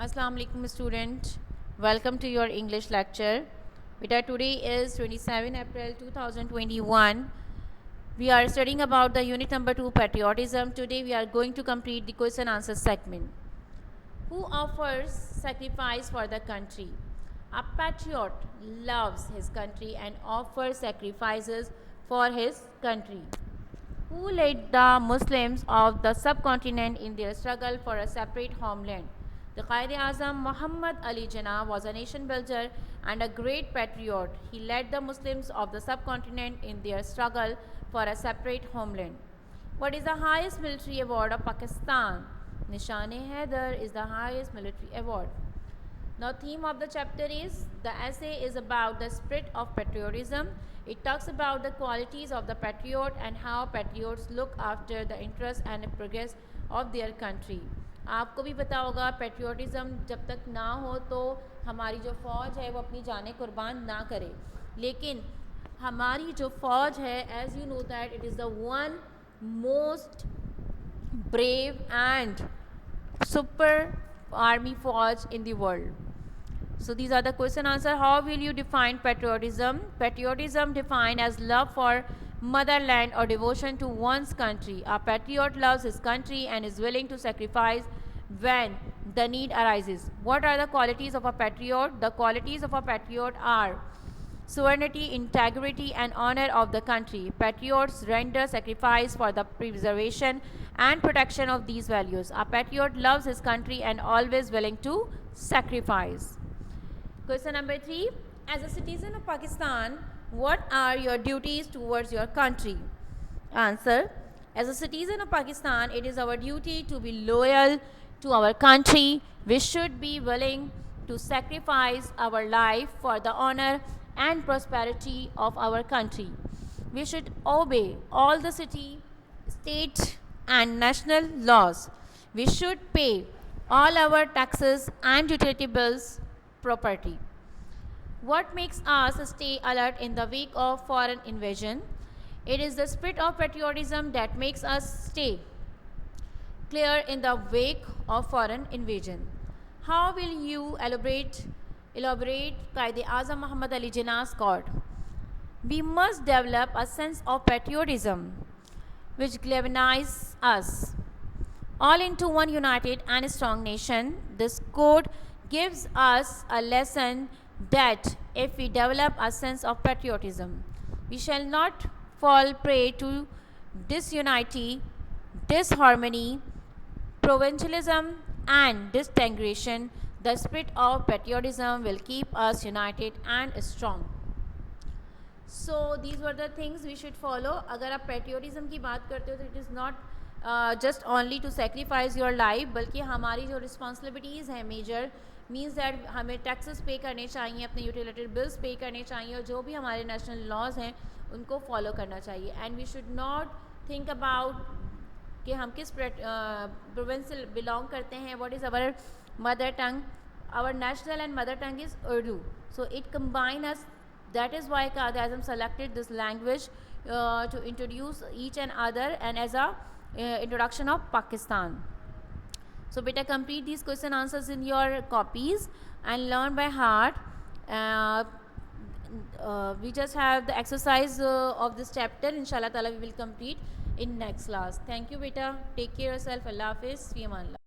Assalamu alaikum student, welcome to your English lecture. Beta, today is 27 April 2021. We are studying about the unit number 2 patriotism. Today we are going to complete the question answer segment. Who offers sacrifice for the country? A patriot loves his country and offers sacrifices for his country. Who led the Muslims of the subcontinent in their struggle for a separate homeland? The Quaid-e-Azam Muhammad Ali Jinnah was a nation builder and a great patriot. He led the Muslims of the subcontinent in their struggle for a separate homeland. What is the highest military award of Pakistan? Nishan-e-Haider is the highest military award. Now, theme of the chapter is, the essay is about the spirit of patriotism. It talks about the qualities of the patriot and how patriots look after the interests and progress of their country. आपको भी पता होगा पेट्रियोटिज़म जब तक ना हो तो हमारी जो फ़ौज है वो अपनी जानें कुर्बान ना करे, लेकिन हमारी जो फ़ौज है, as you know that it is the one most brave and super army force in the world. So these are the question answer. How will you define patriotism? Patriotism defined as love for motherland or devotion to one's country. A patriot loves his country and is willing to sacrifice when the need arises. What are the qualities of a patriot? The qualities of a patriot are sovereignty, integrity, and honor of the country. Patriots render sacrifice for the preservation and protection of these values. A patriot loves his country and always willing to sacrifice. Question number 3. As a citizen of Pakistan, what are your duties towards your country? Answer. As a citizen of Pakistan, it is our duty to be loyal to our country. We should be willing to sacrifice our life for the honor and prosperity of our country. We should obey all the city, state, and national laws. We should pay all our taxes and utility bills properly. What makes us stay alert in the wake of foreign invasion? It is the spirit of patriotism that makes us stay clear in the wake of foreign invasion. How will you elaborate Quaid-e-Azam Muhammad Ali Jinnah's quote? We must develop a sense of patriotism which galvanizes us all into one united and strong nation. This quote gives us a lesson that if we develop a sense of patriotism, we shall not fall prey to disunity, disharmony, provincialism, and distinction. The spirit of patriotism will keep us united and strong. So these were the things we should follow. अगर आप patriotism की बात करते हो तो it is not just only to sacrifice your life, बल्कि हमारी जो responsibilities हैं major means that हमें taxes pay करने चाहिए, अपने utility bills pay करने चाहिए, और जो भी हमारे national laws हैं उनको follow करना चाहिए. And we should not think about कि हम किस province से belong करते हैं. What is our mother tongue? Our national and mother tongue is Urdu. So it combines us. That is why Quaid-e-Azam selected this language to introduce each and other and as a introduction of Pakistan. So beta, complete these question answers in your copies and learn by heart. We just have the exercise of this chapter. Inshallah ta'ala we will complete in next class. Thank you beta. Take care yourself. Allah Hafiz. Fi aman Allah.